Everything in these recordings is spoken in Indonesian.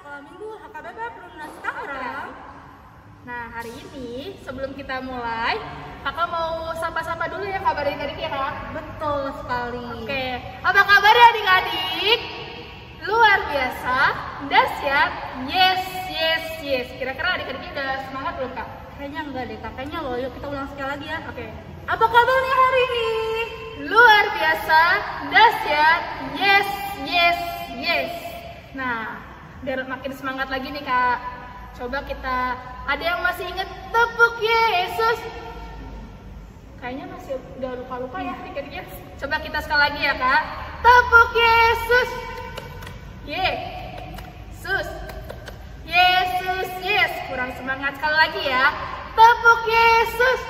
Sekolah Minggu HKBP Perumnas Tangerang. Nah, hari ini sebelum kita mulai, kakak mau sapa-sapa dulu ya kabar adik-adik ya kak? Betul sekali. Oke, apa kabar ya adik-adik? Luar biasa, dahsyat, yes, yes, yes. Kira-kira adik-adiknya udah semangat belum kak? Kayaknya enggak deh, kayaknya loh. Yuk kita ulang sekali lagi ya. Oke. Apa kabarnya hari ini? Luar biasa, dahsyat, yes, yes, yes. Nah, biar makin semangat lagi nih kak. Coba kita, ada yang masih inget tepuk Yesus? Kayaknya masih udah lupa-lupa ya adik-adiknya. Coba kita sekali lagi ya kak. Tepuk Yesus. Yesus. Yesus, yes. Kurang semangat sekali lagi ya. Tepuk Yesus.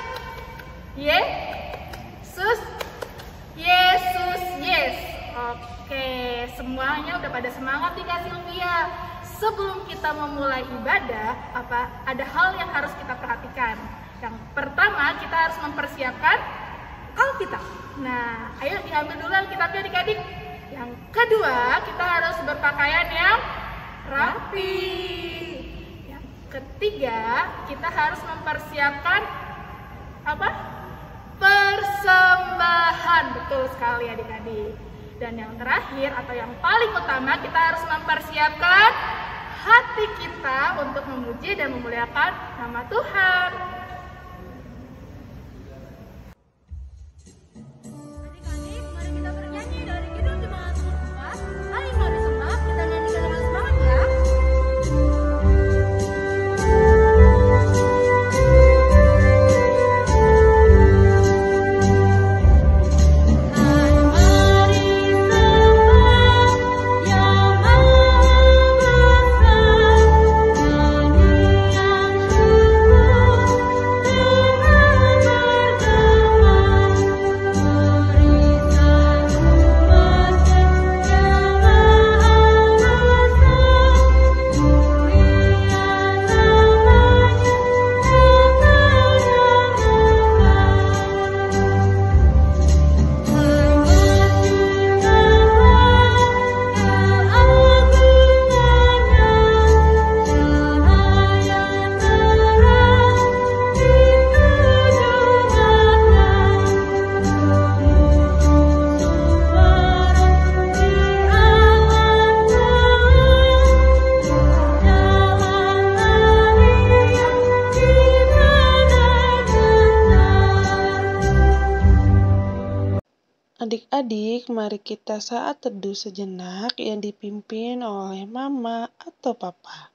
Yesus. Yesus, yes. Oke, semuanya udah pada semangat nih Kak Sylvia. Sebelum kita memulai ibadah, ada hal yang harus kita perhatikan. Yang pertama, kita harus mempersiapkan Alkitab. Nah, ayo diambil dulu Alkitabnya adik-adik. Yang kedua, kita harus berpakaian yang rapi. Yang ketiga, kita harus mempersiapkan persembahan. Betul sekali adik-adik. Dan yang terakhir atau yang paling utama, kita harus mempersiapkan hati kita untuk memuji dan memuliakan nama Tuhan. Adik-adik, mari kita bernyanyi dari Kidung Jemaat nomor 4. Mari mari sembah, kita nyanyikan dengan semangat ya. Adik-adik, mari kita saat teduh sejenak yang dipimpin oleh mama atau papa.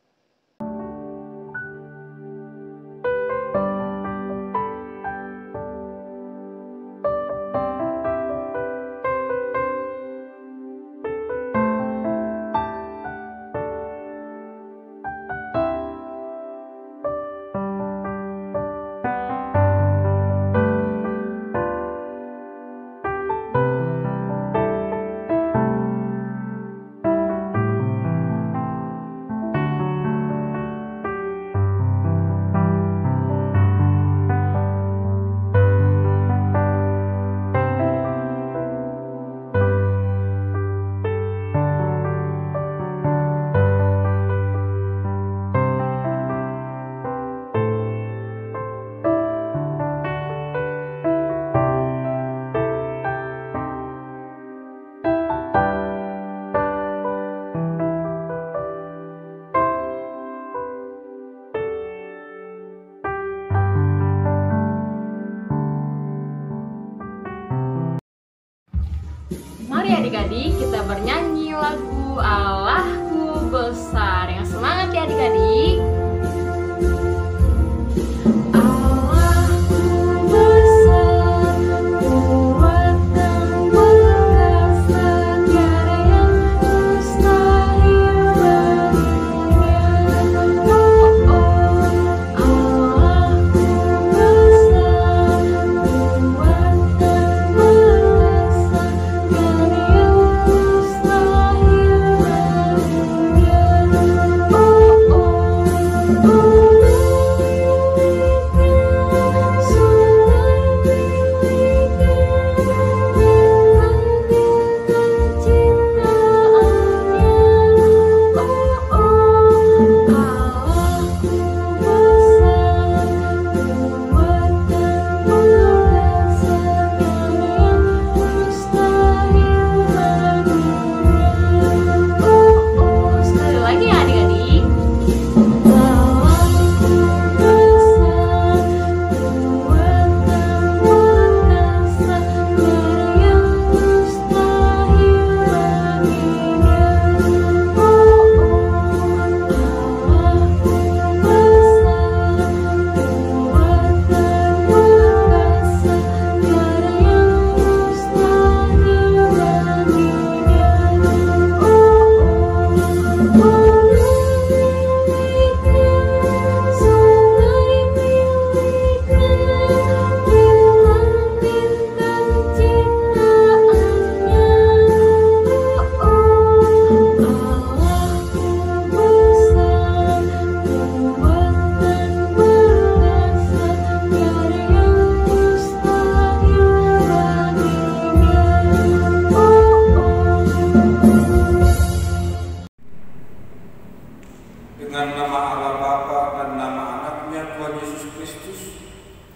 Dengan nama Allah Bapa dan nama Anaknya Tuhan Yesus Kristus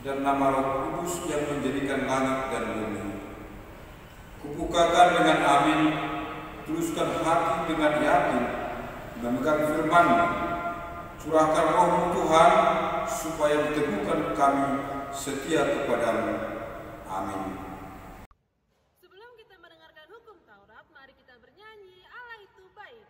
dan nama Roh Kudus yang menjadikan langit dan bumi. Kubukakan dengan amin, tuluskan hati dengan yakin, memegang firman-Mu. Curahkan Roh-Mu Tuhan, supaya diteguhkan kami setia kepadamu. Amin. Sebelum kita mendengarkan hukum Taurat, mari kita bernyanyi Allah itu baik.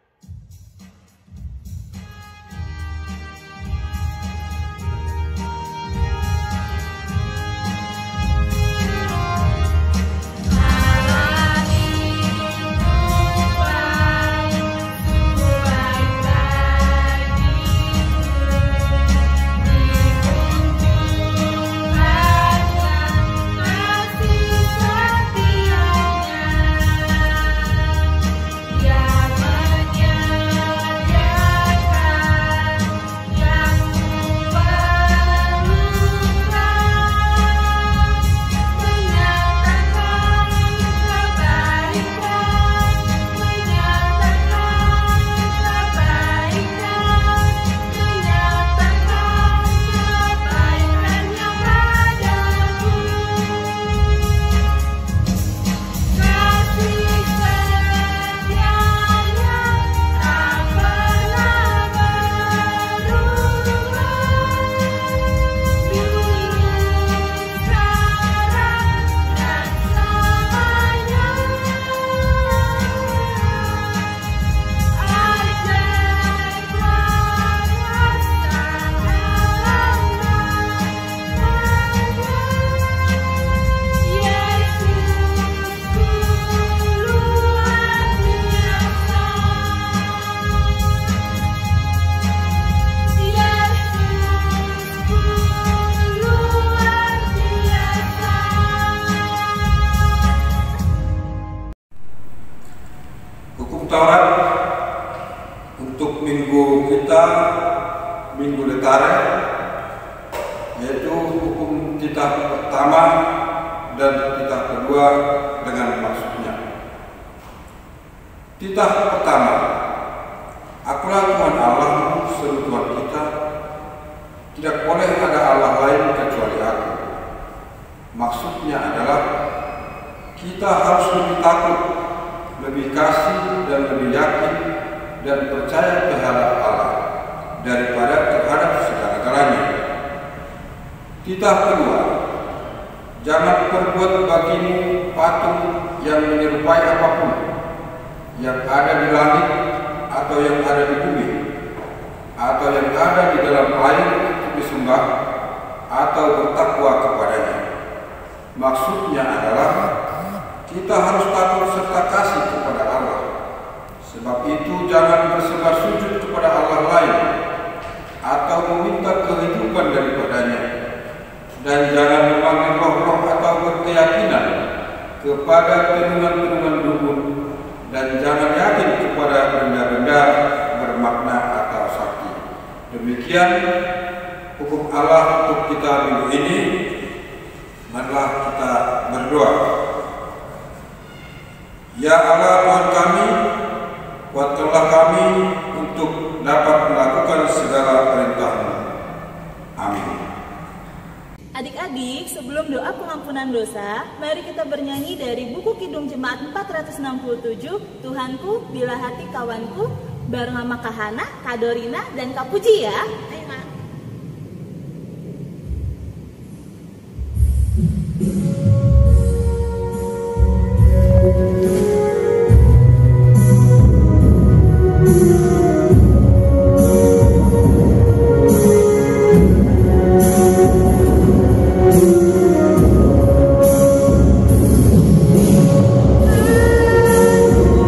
Taurat untuk minggu kita, Minggu Letare, yaitu hukum titah pertama dan titah kedua dengan maksudnya. Titah pertama, Akulah Tuhan Allahmu, seru Tuhan kita, tidak boleh ada Allah lain kecuali Aku. Maksudnya adalah kita harus lebih takut, lebih kasih dan lebih yakin dan percaya terhadap Allah daripada terhadap segala-galanya. Titah kedua, jangan perbuat bagimu patung yang menyerupai apapun yang ada di langit atau yang ada di bumi atau yang ada di dalam air untuk disembah atau bertakwa kepadanya. Maksudnya adalah kita harus takut serta kasih kepada Allah. Sebab itu jangan bersembah sujud kepada Allah lain atau meminta kehidupan daripadanya, dan jangan memanggil roh-roh atau berkeyakinan kepada tenungan-tenungan dukun, dan jangan yakin kepada benda-benda bermakna atau sakti. Demikian hukum Allah untuk kita minggu ini. Marilah kita berdoa. Ya Allah Tuhan kami, kuatkanlah kami untuk dapat melakukan segala perintah-Mu. Amin. Adik-adik, sebelum doa pengampunan dosa, mari kita bernyanyi dari buku Kidung Jemaat 467, Tuhanku, Bila Hati Kawanku, bareng sama Kak Hana, Kak Dorina, dan Kak Puji ya. Ayo, Ma.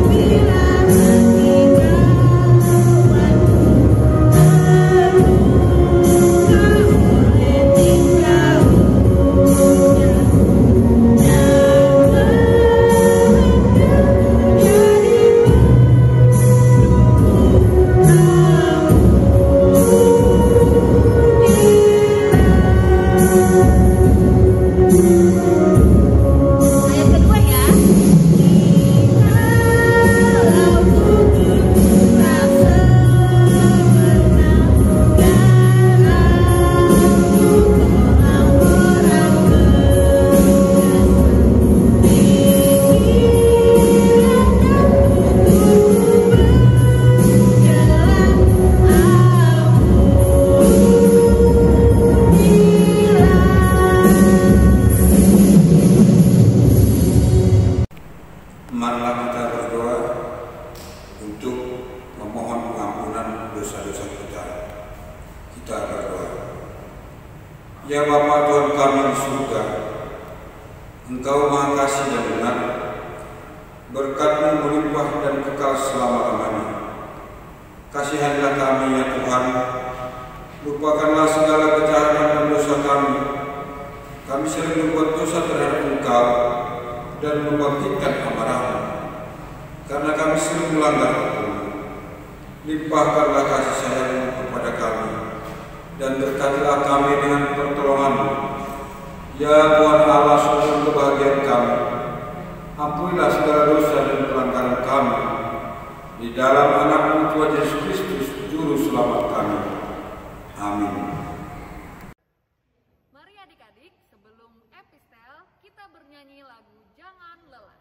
Bila hati kawanku Ya Bapa Tuhan kami di surga, Engkau Maha Kasih dan benar, berkat-Mu melimpah dan kekal selama-lamanya. Kasihanilah kami ya Tuhan, lupakanlah segala kejahatan dan dosa kami. Kami sering berbuat dosa terhadap Engkau dan membangkitkan amarah-Mu, karena kami sering melanggar hukum. Limpahkanlah kasih sayang-Mu kepada kami, dan berkatilah kami dengan pertolongan-Mu. Ya Tuhan Allah, sumber kebahagiaan kami, ampunilah segala dosa dan pelanggaran kami, di dalam anak-Mu Tuhan Yesus Kristus, Juru Selamat kami. Amin. Mari adik-adik, sebelum epistel, kita bernyanyi lagu Jangan Lelah.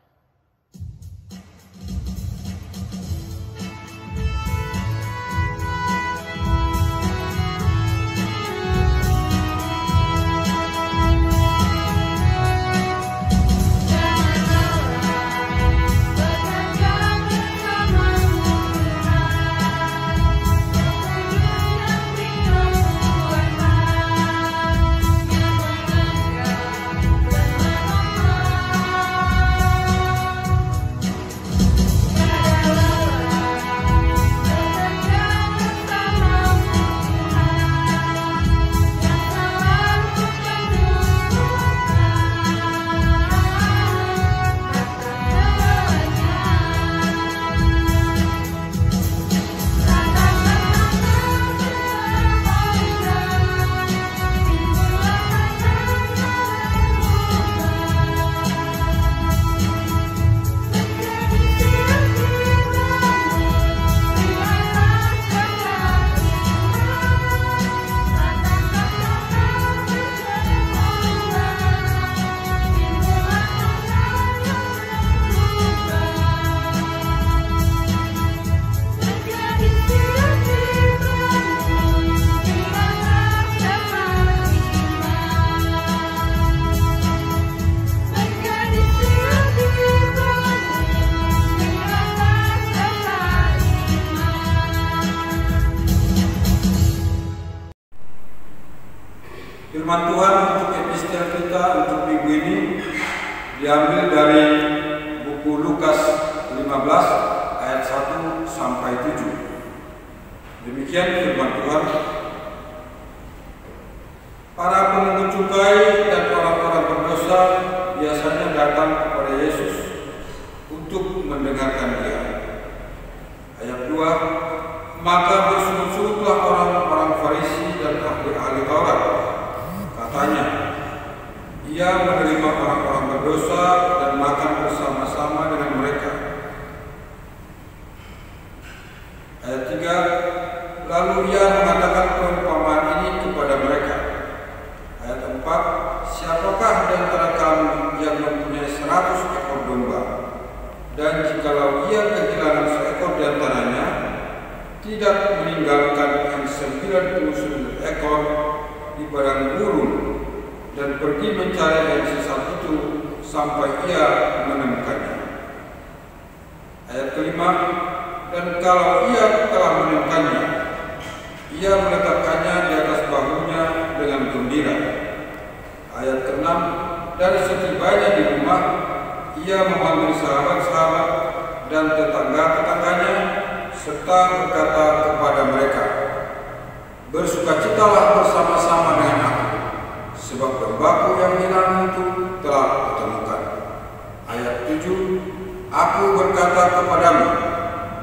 Firman Tuhan untuk epistel kita untuk minggu ini diambil dari buku Lukas 15 ayat 1 sampai 7. Demikian firman Tuhan. Para pemungut cukai dan orang-orang berdosa biasanya datang kepada Yesus untuk mendengarkan Dia. Ayat 2, maka bersungut-sungutlah orang-orang Farisi dan ahli-ahli Taurat. Katanya, Ia menerima orang-orang berdosa dan makan bersama-sama dengan mereka. Ayat 3, lalu Ia mengatakan perumpamaan ini kepada mereka. Ayat 4, siapakah di antara kamu yang mempunyai 100 ekor domba, dan jikalau ia kehilangan seekor di antaranya, tidak meninggalkan yang 99 ekor di padang gurun dan pergi mencari yang sisa itu sampai ia menemukannya. Ayat kelima, dan kalau ia telah menemukannya, ia meletakkannya di atas bahunya dengan gembira. Ayat keenam, dan setibanya di rumah, ia memanggil sahabat-sahabat dan tetangga-tetangganya serta berkata kepada mereka, bersukacitalah bersama-sama dengan aku, sebab dombaku yang hilang itu telah kutemukan. Ayat 7, aku berkata kepadamu,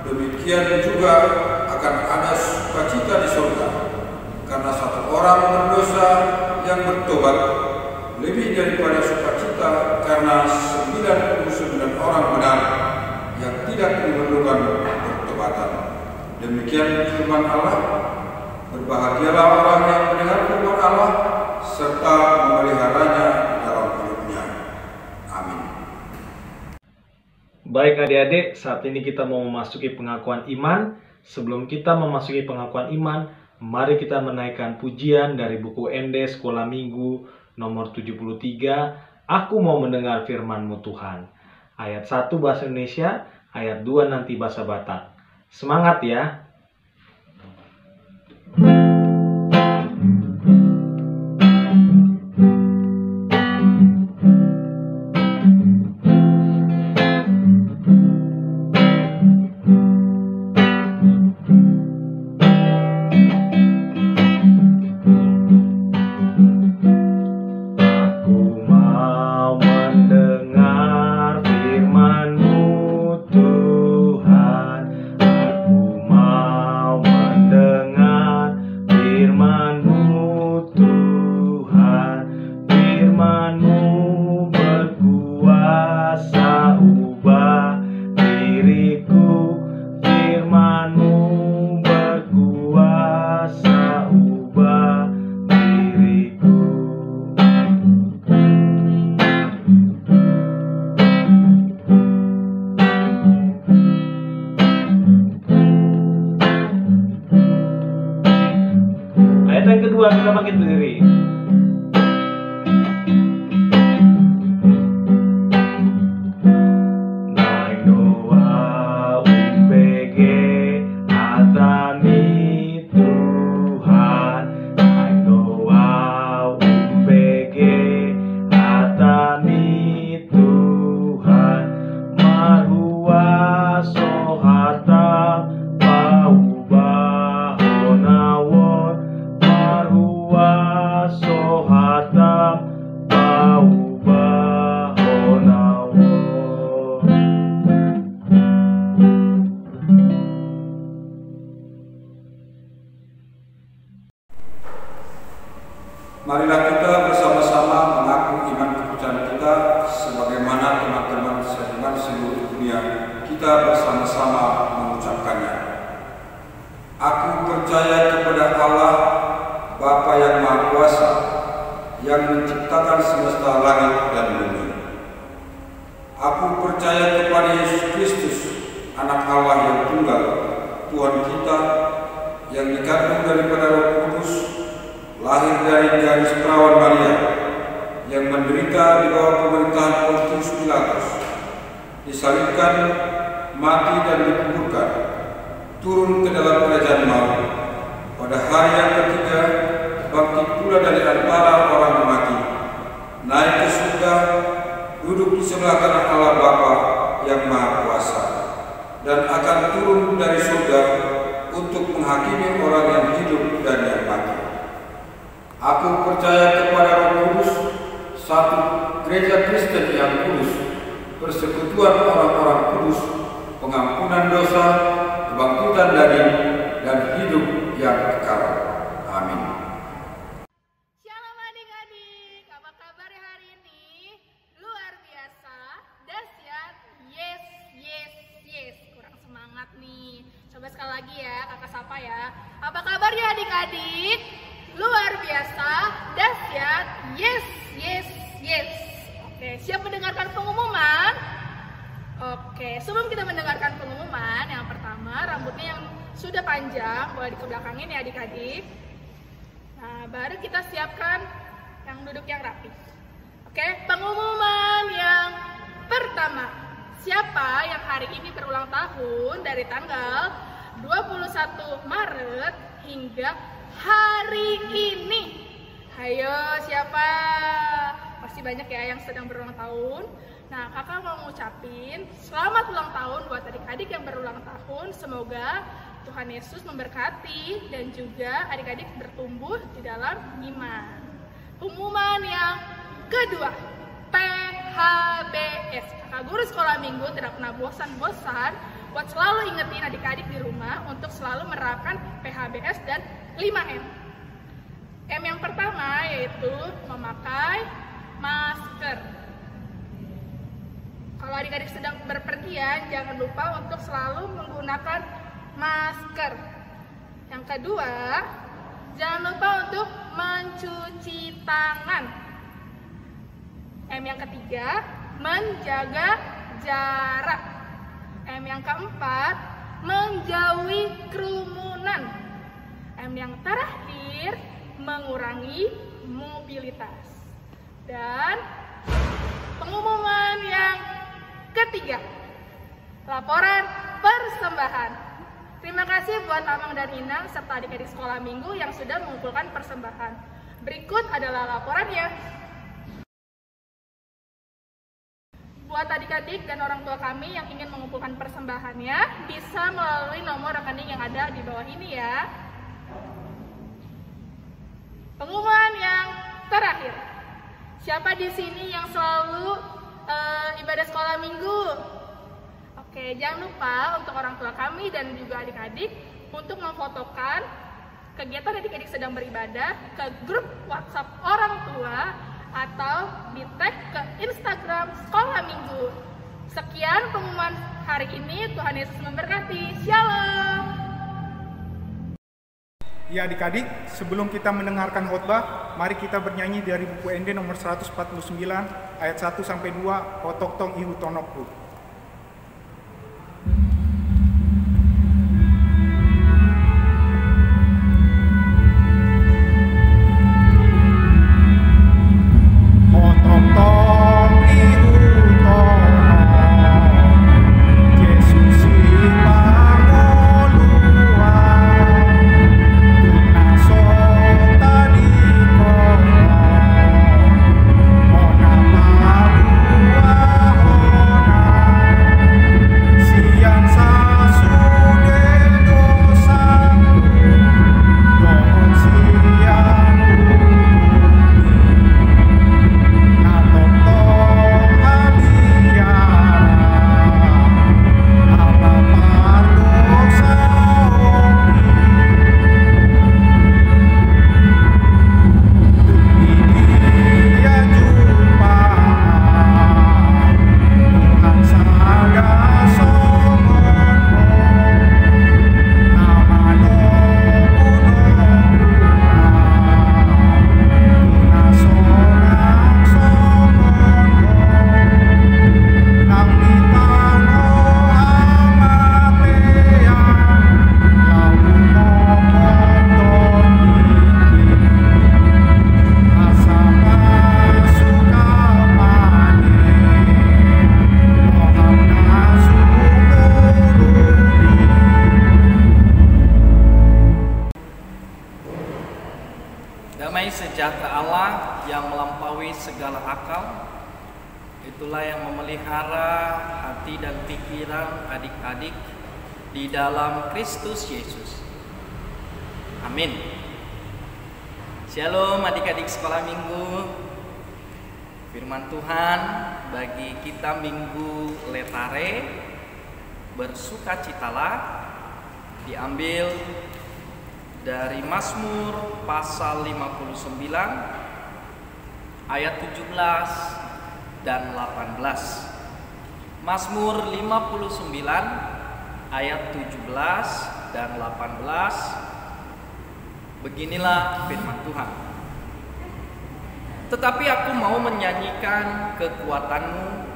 demikian juga akan ada sukacita di surga, karena satu orang berdosa yang bertobat lebih daripada sukacita karena 99 orang benar yang tidak memerlukan pertobatan. Demikian firman Allah. Berbahagialah orang yang mendengar firman Allah serta memeliharanya dalam hidupnya. Amin. Baik adik-adik, saat ini kita mau memasuki pengakuan iman. Sebelum kita memasuki pengakuan iman, mari kita menaikkan pujian dari buku ND Sekolah Minggu nomor 73, Aku mau mendengar firman-Mu Tuhan. Ayat 1 bahasa Indonesia, ayat 2 nanti bahasa Batak. Semangat ya! kedua kita bangkit berdiri. Marilah kita bersama-sama mengaku iman kepercayaan kita sebagaimana teman-teman seiman seluruh dunia kita bersama-sama mengucapkannya. Aku percaya kepada Allah, Bapa yang Maha Kuasa, yang menciptakan semesta langit dan bumi. Aku percaya kepada Yesus Kristus, Anak Allah yang tunggal, Tuhan kita, yang dikandung daripada Roh Kudus, lahir dari garis perawan Maria, yang menderita di bawah pemerintahan Pontius Pilatus, disalibkan, mati dan dikuburkan, turun ke dalam kerajaan maut, pada hari yang ketiga bangkit pula dari antara orang mati, naik ke surga, duduk di sebelah kanan Allah Bapa yang Maha Kuasa, dan akan turun dari surga untuk menghakimi orang yang hidup dan yang mati. Aku percaya kepada Roh Kudus, satu gereja Kristen yang kudus, persekutuan orang-orang kudus, pengampunan dosa, kebangkitan daging, dan hidup yang kekal. Amin. Shalom adik-adik, apa kabar hari ini? Luar biasa, dahsyat, yes, yes, yes. Kurang semangat nih. Coba sekali lagi ya, kakak sapa ya. Apa kabarnya adik-adik? Luar biasa, dahsyat, yes, yes, yes. Oke, siap mendengarkan pengumuman? Oke, sebelum kita mendengarkan pengumuman, yang pertama rambutnya yang sudah panjang boleh dikebelakangin ya adik-adik. Nah, baru kita siapkan yang duduk yang rapi. Oke, pengumuman yang pertama. Siapa yang hari ini berulang tahun dari tanggal 21 Maret hingga hari ini? Hayo, siapa? Pasti banyak ya yang sedang berulang tahun. Nah, kakak mau ngucapin selamat ulang tahun buat adik-adik yang berulang tahun. Semoga Tuhan Yesus memberkati dan juga adik-adik bertumbuh di dalam iman. Pengumuman yang kedua, PHBS. Kakak guru sekolah minggu tidak pernah bosan-bosan buat selalu ingetin adik-adik di rumah untuk selalu menerapkan PHBS dan 5M. M yang pertama yaitu memakai masker. Kalau adik-adik sedang berpergian, jangan lupa untuk selalu menggunakan masker. Yang kedua, jangan lupa untuk mencuci tangan. M yang ketiga, menjaga jarak. M yang keempat, menjauhi kerumunan. M yang terakhir, mengurangi mobilitas. Dan pengumuman yang ketiga, laporan persembahan. Terima kasih buat Amang dan Inang serta adik-adik sekolah minggu yang sudah mengumpulkan persembahan. Berikut adalah laporannya. Buat adik-adik dan orang tua kami yang ingin mengumpulkan persembahannya, bisa melalui nomor rekening yang ada di bawah ini ya. Pengumuman yang terakhir. Siapa di sini yang selalu ibadah sekolah minggu? Oke, jangan lupa untuk orang tua kami dan juga adik-adik untuk memfotokan kegiatan adik-adik sedang beribadah ke grup WhatsApp orang tua atau di tag ke Instagram sekolah minggu. Sekian pengumuman hari ini. Tuhan Yesus memberkati. Shalom. Ya adik-adik, sebelum kita mendengarkan khotbah, mari kita bernyanyi dari buku ND nomor 149 ayat 1 sampai 2, Otok Tong Ihu Tonokku. sejahtera Allah yang melampaui segala akal, itulah yang memelihara hati dan pikiran adik-adik di dalam Kristus Yesus. Amin. Shalom adik-adik sekolah minggu. Firman Tuhan bagi kita minggu Letare, bersukacitalah, diambil dari Mazmur pasal 59 ayat 17 dan 18. Mazmur 59 ayat 17 dan 18. Beginilah firman Tuhan. Tetapi aku mau menyanyikan kekuatanmu.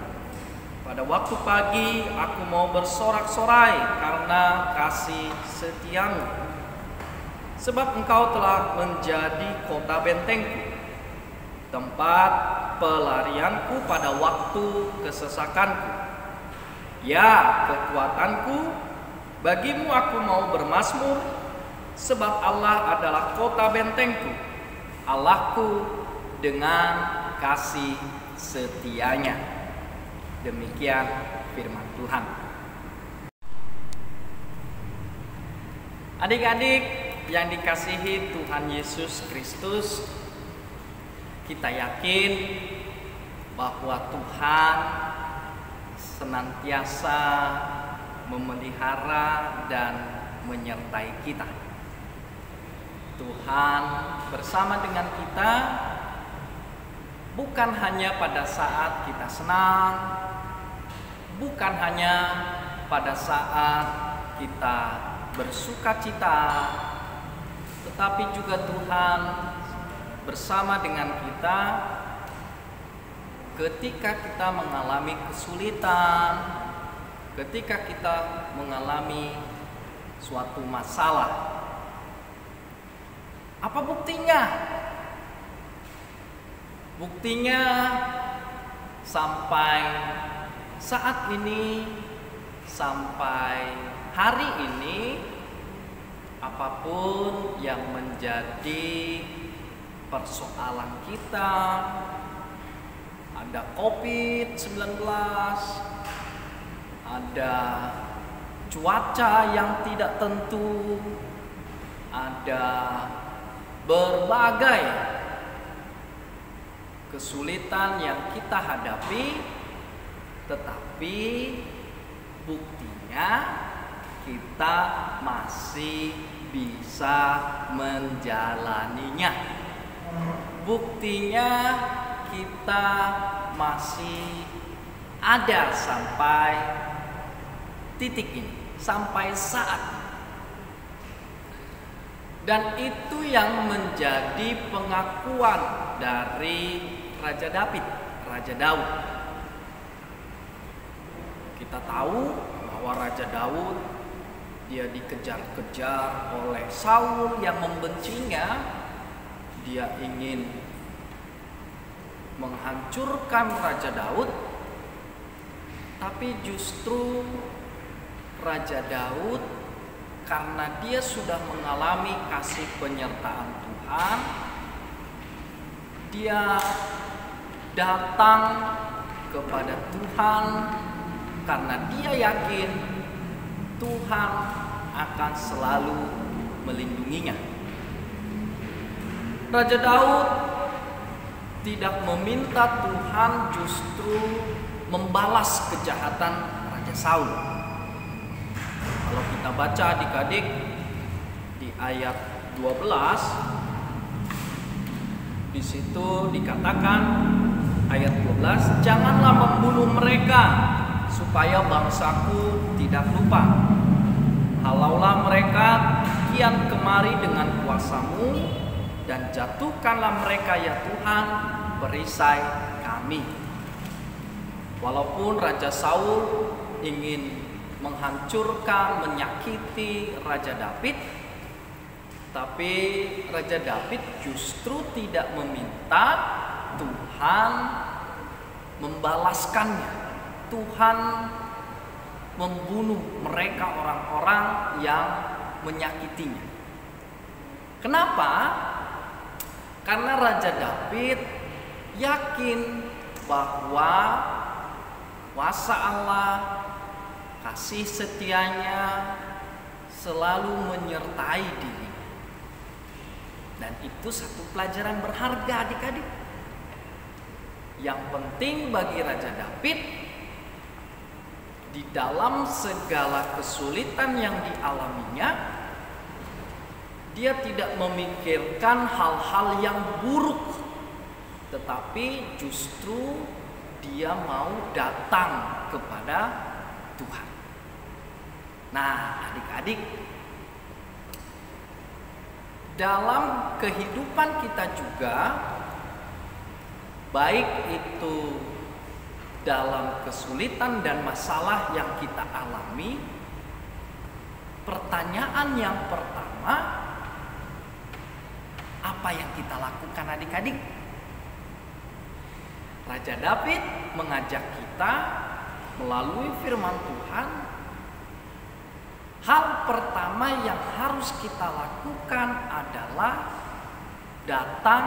Pada waktu pagi aku mau bersorak-sorai karena kasih setiamu. Sebab engkau telah menjadi kota bentengku, tempat pelarianku pada waktu kesesakanku. Ya, kekuatanku, bagimu aku mau bermazmur, sebab Allah adalah kota bentengku, Allahku dengan kasih setianya. Demikian firman Tuhan. Adik-adik yang dikasihi Tuhan Yesus Kristus, kita yakin bahwa Tuhan senantiasa memelihara dan menyertai kita. Tuhan bersama dengan kita bukan hanya pada saat kita senang, bukan hanya pada saat kita bersukacita, tetapi juga Tuhan bersama dengan kita ketika kita mengalami kesulitan, ketika kita mengalami suatu masalah. Apa buktinya? Buktinya sampai saat ini, sampai hari ini, apapun yang menjadi persoalan kita, ada COVID-19, ada cuaca yang tidak tentu, ada berbagai kesulitan yang kita hadapi, tetapi buktinya kita masih bisa menjalaninya. Buktinya kita masih ada sampai titik ini, sampai saat ini. Dan itu yang menjadi pengakuan dari Raja David, Raja Daud. Kita tahu bahwa Raja Daud, dia dikejar-kejar oleh Saul yang membencinya. Dia ingin menghancurkan Raja Daud, tapi justru Raja Daud, karena dia sudah mengalami kasih penyertaan Tuhan, dia datang kepada Tuhan karena dia yakin Tuhan akan selalu melindunginya. Raja Daud tidak meminta Tuhan justru membalas kejahatan Raja Saul. Kalau kita baca adik-adik di ayat 12, di situ dikatakan ayat 12, janganlah membunuh mereka supaya bangsaku tidak lupa. Halaulah mereka kian kemari dengan kuasamu, dan jatuhkanlah mereka ya Tuhan perisai kami. Walaupun Raja Saul ingin menghancurkan, menyakiti Raja David, tapi Raja David justru tidak meminta Tuhan membalaskannya. Tuhan membunuh mereka, orang-orang yang menyakitinya. Kenapa? Karena Raja Daud yakin bahwa kuasa Allah, kasih setianya selalu menyertai diri. Dan itu satu pelajaran berharga adik-adik. Yang penting bagi Raja Daud, di dalam segala kesulitan yang dialaminya, dia tidak memikirkan hal-hal yang buruk, tetapi justru dia mau datang kepada Tuhan. Nah, adik-adik, dalam kehidupan kita juga, baik itu dalam kesulitan dan masalah yang kita alami, pertanyaan yang pertama, apa yang kita lakukan adik-adik? Raja Daud mengajak kita melalui firman Tuhan, hal pertama yang harus kita lakukan adalah datang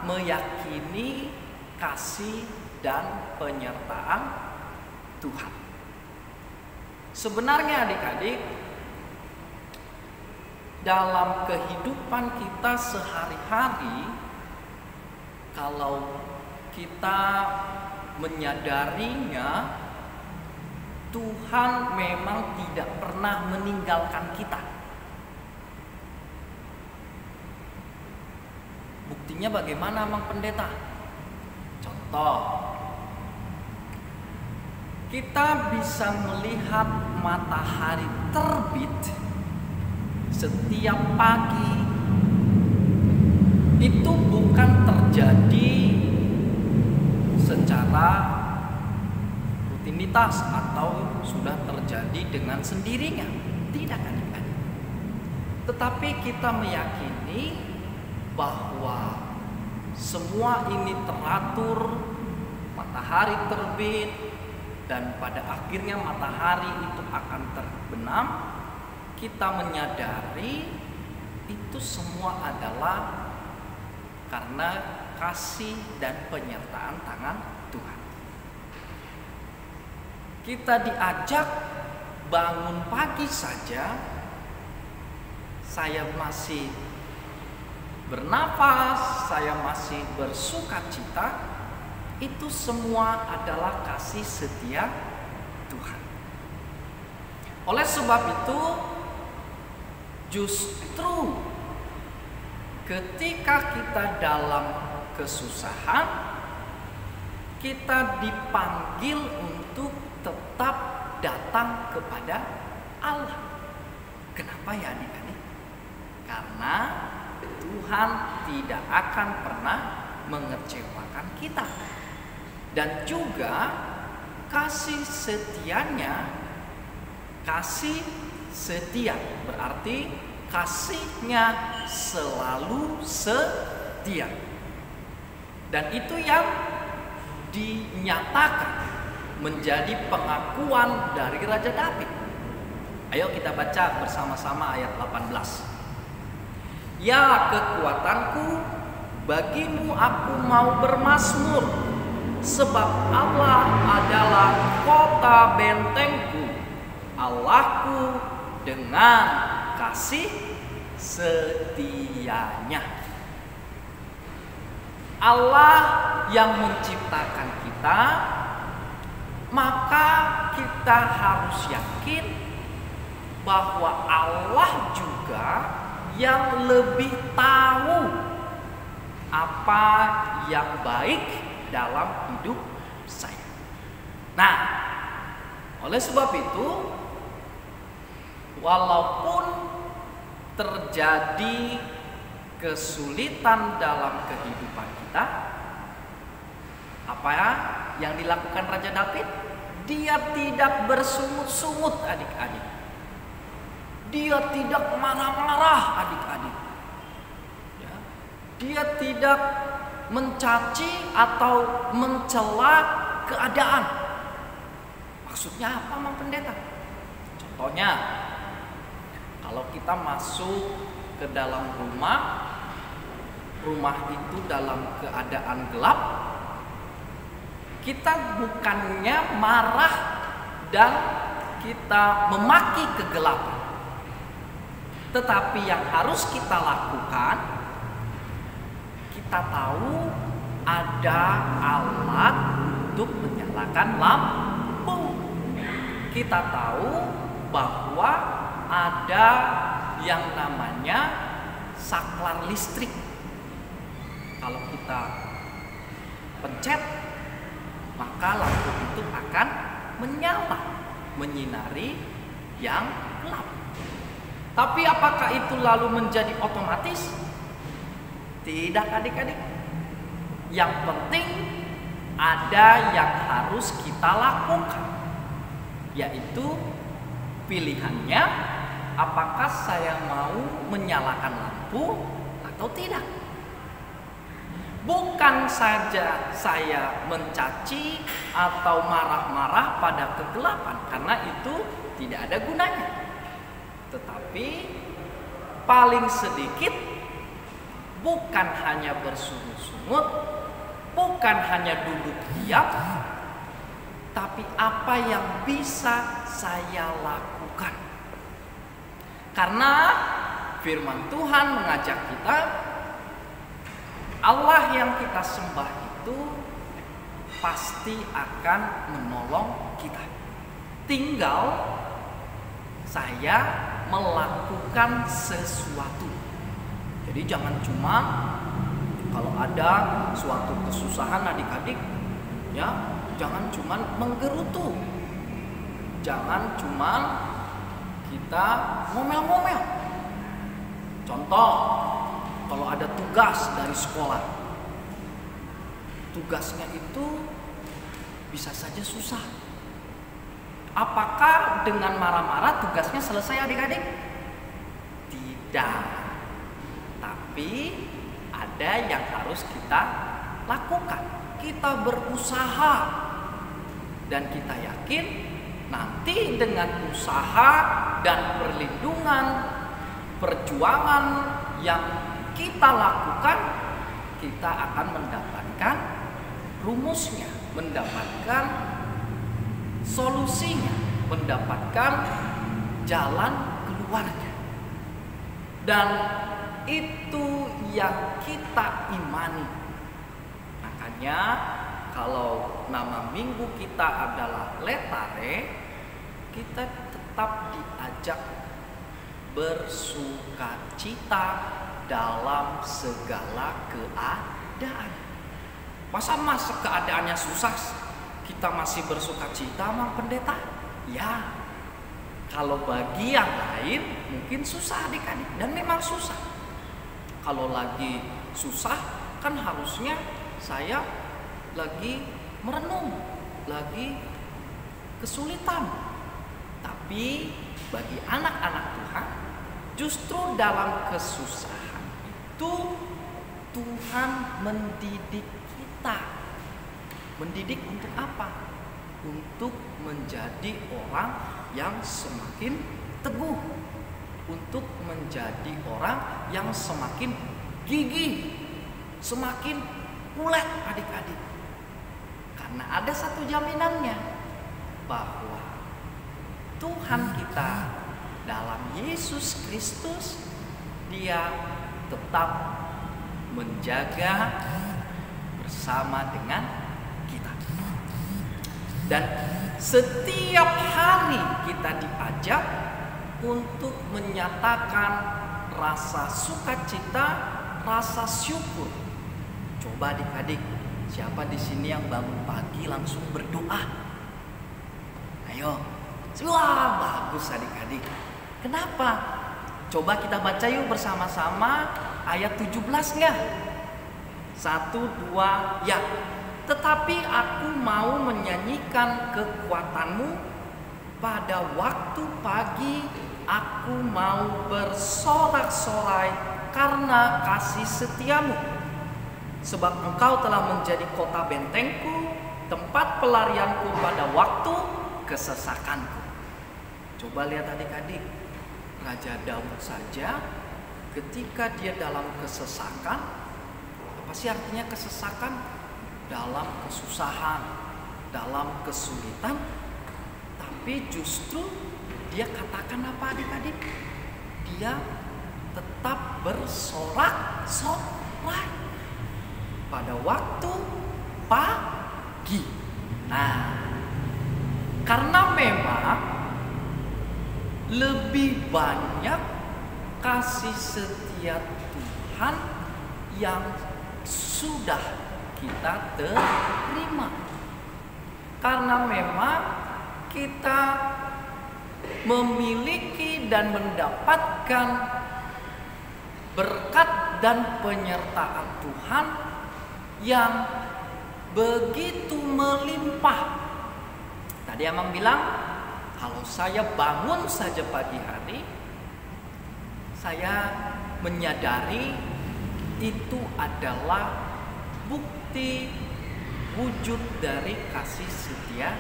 meyakini kasih dan penyertaan Tuhan. Sebenarnya adik-adik, dalam kehidupan kita sehari-hari, kalau kita menyadarinya, Tuhan memang tidak pernah meninggalkan kita. Buktinya bagaimana, Mang Pendeta? Contoh, kita bisa melihat matahari terbit setiap pagi. Itu bukan terjadi secara rutinitas atau sudah terjadi dengan sendirinya. Tidak, adik-adik. Tetapi kita meyakini bahwa semua ini teratur, matahari terbit, dan pada akhirnya matahari itu akan terbenam. Kita menyadari itu semua adalah karena kasih dan penyertaan tangan Tuhan. Kita diajak bangun pagi saja, saya masih bernafas, saya masih bersukacita, itu semua adalah kasih setia Tuhan. Oleh sebab itu, justru ketika kita dalam kesusahan, kita dipanggil untuk tetap datang kepada Allah. Kenapa ya adik-adik? Karena Tuhan tidak akan pernah mengecewakan kita. Dan juga kasih setianya, kasih setia berarti kasihnya selalu setia. Dan itu yang dinyatakan menjadi pengakuan dari Raja Daud. Ayo kita baca bersama-sama ayat 18. Ya kekuatanku, bagimu aku mau bermazmur, sebab Allah adalah kota bentengku, Allahku dengan kasih setianya. Allah yang menciptakan kita, maka kita harus yakin bahwa Allah juga yang lebih tahu apa yang baik dalam hidup saya. Nah, oleh sebab itu, walaupun terjadi kesulitan dalam kehidupan kita, apa yang dilakukan Raja Daud? Dia tidak bersungut-sungut adik-adik. Dia tidak marah-marah adik-adik. Ya. Dia tidak mencaci atau mencela keadaan. Maksudnya apa, Mang Pendeta? Contohnya, kalau kita masuk ke dalam rumah rumah itu dalam keadaan gelap, kita bukannya marah dan kita memaki kegelapan. Tetapi yang harus kita lakukan, kita tahu ada alat untuk menyalakan lampu. Kita tahu bahwa ada yang namanya saklar listrik. Kalau kita pencet, maka lampu itu akan menyala, menyinari yang gelap. Tapi apakah itu lalu menjadi otomatis? Tidak, adik-adik. Yang penting ada yang harus kita lakukan, yaitu pilihannya apakah saya mau menyalakan lampu atau tidak. Bukan saja saya mencaci atau marah-marah pada kegelapan, karena itu tidak ada gunanya. Tetapi paling sedikit bukan hanya bersungut-sungut, bukan hanya duduk diam, tapi apa yang bisa saya lakukan. Karena firman Tuhan mengajak kita, Allah yang kita sembah itu pasti akan menolong kita. Tinggal saya melakukan sesuatu. Jadi jangan cuma kalau ada suatu kesusahan adik-adik, ya jangan cuma menggerutu, jangan cuma kita ngomel-ngomel. Contoh, kalau ada tugas dari sekolah, tugasnya itu bisa saja susah. Apakah dengan marah-marah tugasnya selesai adik-adik? Tidak. Tapi ada yang harus kita lakukan. Kita berusaha dan kita yakin nanti dengan usaha dan perlindungan, perjuangan yang kita lakukan, kita akan mendapatkan rumusnya, mendapatkan solusinya, mendapatkan jalan keluarnya. Dan itu yang kita imani. Makanya kalau nama minggu kita adalah Letare, kita tetap diajak bersukacita dalam segala keadaan. Masa keadaannya susah kita masih bersukacita, Mang Pendeta? Ya, kalau bagi yang lain mungkin susah adik-adik, dan memang susah. Kalau lagi susah kan harusnya saya lagi merenung, lagi kesulitan. Tapi bagi anak-anak Tuhan, justru dalam kesusahan itu Tuhan mendidik kita. Mendidik untuk apa? Untuk menjadi orang yang semakin teguh, untuk menjadi orang yang semakin gigih, semakin kuat adik-adik. Karena ada satu jaminannya, bahwa Tuhan kita dalam Yesus Kristus, Dia tetap menjaga bersama dengan kita. Dan setiap hari kita diajak untuk menyatakan rasa sukacita, rasa syukur. Coba adik-adik, siapa di sini yang bangun pagi langsung berdoa? Ayo, wah bagus adik-adik. Kenapa? Coba kita baca yuk bersama-sama ayat 17-nya. 1, 2, ya. Tetapi aku mau menyanyikan kekuatanmu pada waktu pagi, aku mau bersorak-sorai karena kasih setiamu. Sebab engkau telah menjadi kota bentengku, tempat pelarianku pada waktu kesesakanku. Coba lihat adik-adik, Raja Daud saja ketika dia dalam kesesakan, Apa sih artinya kesesakan? Dalam kesusahan, dalam kesulitan. Tapi justru dia katakan apa adik-adik? Dia tetap bersorak-sorai pada waktu pagi. Nah, karena memang lebih banyak kasih setia Tuhan yang sudah kita terima. Karena memang kita memiliki dan mendapatkan berkat dan penyertaan Tuhan yang begitu melimpah. Tadi Amang bilang, kalau saya bangun saja pagi hari, saya menyadari itu adalah bukti wujud dari kasih setia.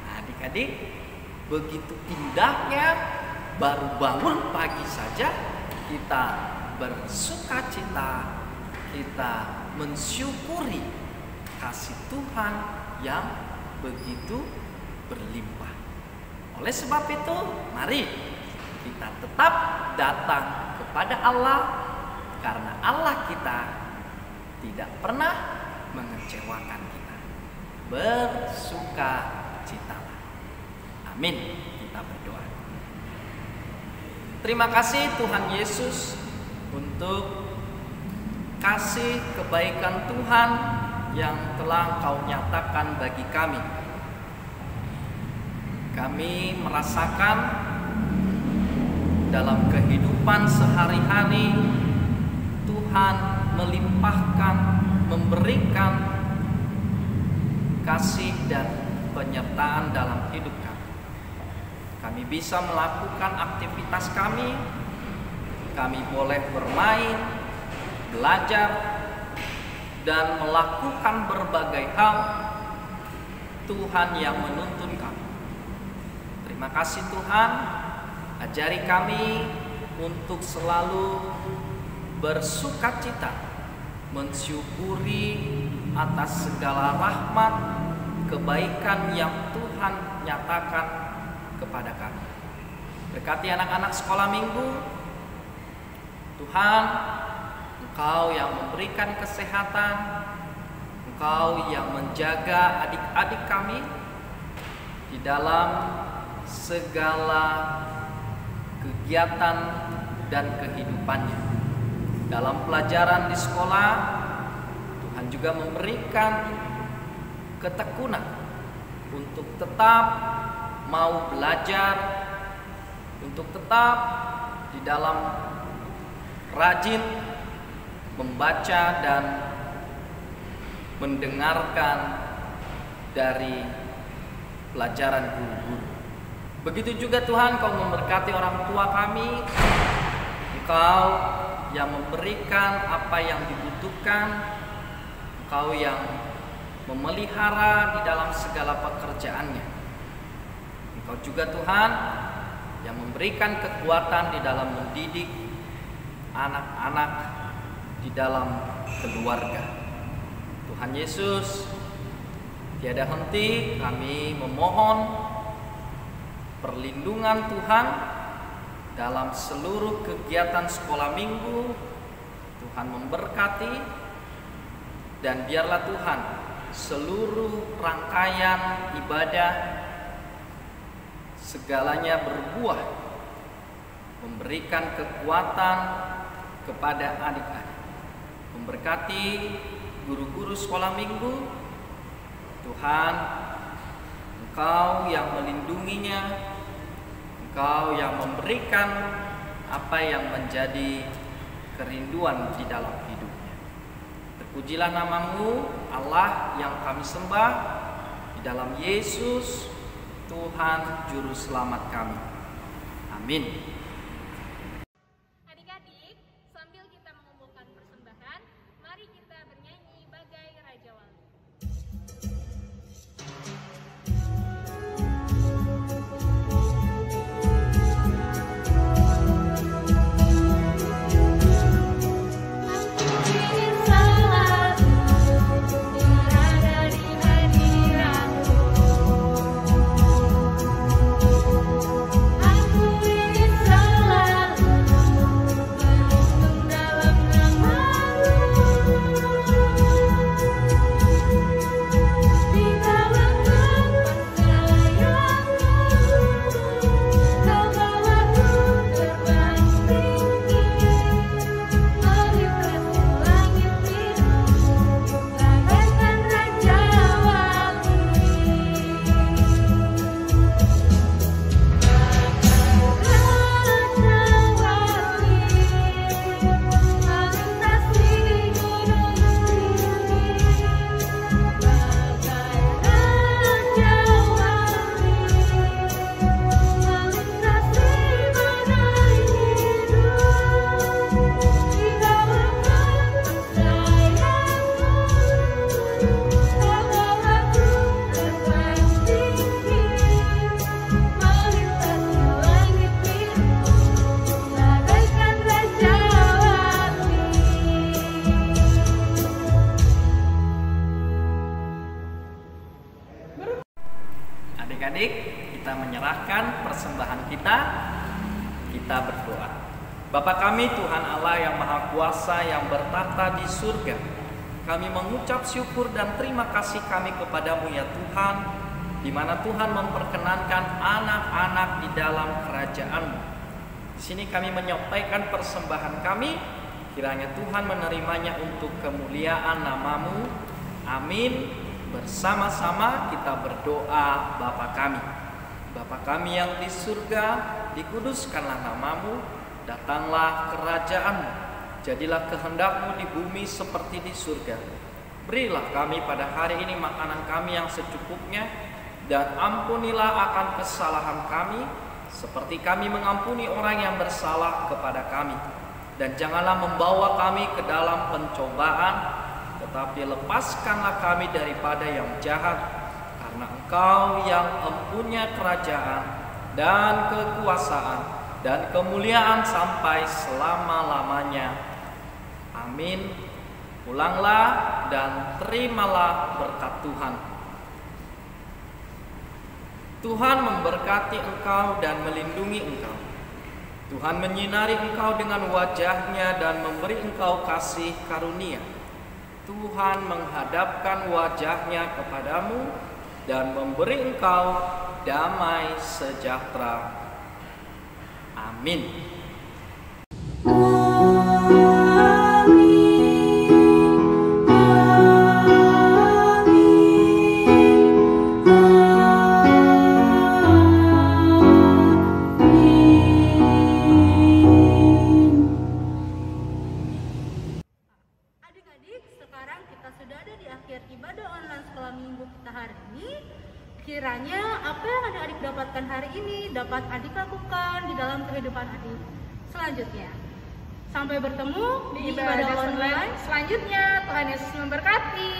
Nah, adik-adik, begitu indahnya baru bangun pagi saja kita bersukacita, kita mensyukuri kasih Tuhan yang begitu berlimpah. Oleh sebab itu, mari kita tetap datang kepada Allah, karena Allah kita tidak pernah mengecewakan kita. Bersukacitalah. Amin. Kita berdoa. Terima kasih Tuhan Yesus untuk kasih kebaikan Tuhan yang telah Engkau nyatakan bagi kami. Kami merasakan dalam kehidupan sehari-hari Tuhan melimpahkan, memberikan kasih dan penyertaan dalam hidup kami. Kami bisa melakukan aktivitas kami boleh bermain, belajar, dan melakukan berbagai hal. Tuhan yang menuntun kami. Terima kasih Tuhan, ajari kami untuk selalu bersukacita, mensyukuri atas segala rahmat, kebaikan yang Tuhan nyatakan kepada kami. Berkati anak-anak sekolah minggu, Tuhan, Engkau yang memberikan kesehatan, Engkau yang menjaga adik-adik kami di dalam segala kegiatan dan kehidupannya. Dalam pelajaran di sekolah, Tuhan juga memberikan ketekunan untuk tetap mau belajar, untuk tetap di dalam rajin membaca dan mendengarkan dari pelajaran guru-guru. Begitu juga Tuhan, Kau memberkati orang tua kami. Engkau yang memberikan apa yang dibutuhkan, Engkau yang memelihara di dalam segala pekerjaannya. Engkau juga Tuhan yang memberikan kekuatan di dalam mendidik anak-anak di dalam keluarga. Tuhan Yesus, tiada henti kami memohon perlindungan Tuhan dalam seluruh kegiatan sekolah minggu. Tuhan memberkati, dan biarlah Tuhan seluruh rangkaian ibadah segalanya berbuah, memberikan kekuatan kepada adik-adik. Memberkati guru-guru sekolah minggu. Tuhan, Engkau yang melindunginya, Engkau yang memberikan apa yang menjadi kerinduan di dalam hidupnya. Terpujilah nama-Mu, Allah yang kami sembah, di dalam Yesus, Tuhan Juru Selamat kami. Amin. Adik-adik, sambil kita mengumpulkan persembahan, mari kita bernyanyi bagai Raja Wali. Aku persembahan kita. Kita berdoa. Bapa kami, Tuhan Allah yang Maha Kuasa yang bertata di surga, kami mengucap syukur dan terima kasih kami kepadamu ya Tuhan, di mana Tuhan memperkenankan anak-anak di dalam kerajaan-Mu. Di sini kami menyampaikan persembahan kami, kiranya Tuhan menerimanya untuk kemuliaan nama-Mu. Amin. Bersama-sama kita berdoa. Bapa kami. Bapa kami yang di surga, dikuduskanlah nama-Mu, datanglah kerajaan-Mu, jadilah kehendak-Mu di bumi seperti di surga. Berilah kami pada hari ini makanan kami yang secukupnya, dan ampunilah akan kesalahan kami, seperti kami mengampuni orang yang bersalah kepada kami. Dan janganlah membawa kami ke dalam pencobaan, tetapi lepaskanlah kami daripada yang jahat, karena Engkau yang mempunyai kerajaan dan kekuasaan dan kemuliaan sampai selama-lamanya. Amin. Pulanglah dan terimalah berkat Tuhan. Tuhan memberkati engkau dan melindungi engkau. Tuhan menyinari engkau dengan wajah-Nya dan memberi engkau kasih karunia. Tuhan menghadapkan wajah-Nya kepadamu dan memberi engkau damai sejahtera. Amin. Adik-adik, sekarang kita sudah ada di akhir ibadah online sekolah minggu kita hari ini. Kiranya apa yang adik-adik dapatkan hari ini dapat adik lakukan di dalam kehidupan adik selanjutnya. Sampai bertemu di ibadah online selanjutnya. Tuhan Yesus memberkati.